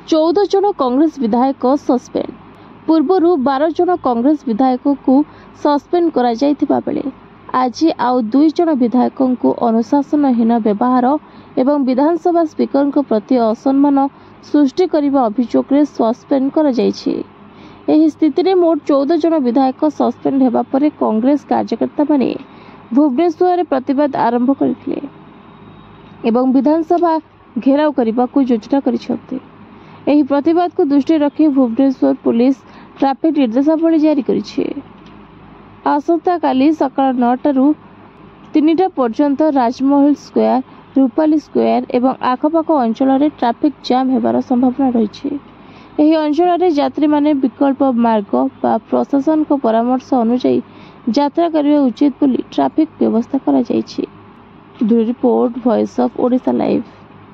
14 जन कांग्रेस विधायक सस्पेंड। पूर्वर 12 जन कांग्रेस विधायक को सस्पेंड करा जायथिबा बेले आज आउ 2 जन विधायक को अनुशासनहीन व्यवहार एवं विधानसभा स्पीकर को प्रति असम्मान सृष्टि करने अभियोग रे सस्पेंड करा जायछि। एही स्थिति रे मोट 14 जन विधायक सस्पेंड हेबा परे कांग्रेस कार्यकर्ता माने भुवनेश्वर प्रतिवाद आरंभ करथिले एवं विधानसभा घेराव करने को योजना करिसेंते। एही प्रतिवाद को दृष्टि रखी भुवनेश्वर पुलिस ट्रैफिक निर्देशावली जारी करिछि। आसंता काली सकाळ 9 रु 3टा पर्यंत राजमहल स्क्वायर, रूपाली स्क्वायर एवं आखपाख अंचल में ट्रैफिक जाम हेबार संभावना रही। एही अंचल में यात्री माने विकल्प मार्ग बा प्रशासन को परामर्श अनुसार यात्रा करने उचित बोली ट्रैफिक व्यवस्था करा जायछि। Report voice of Odisha live.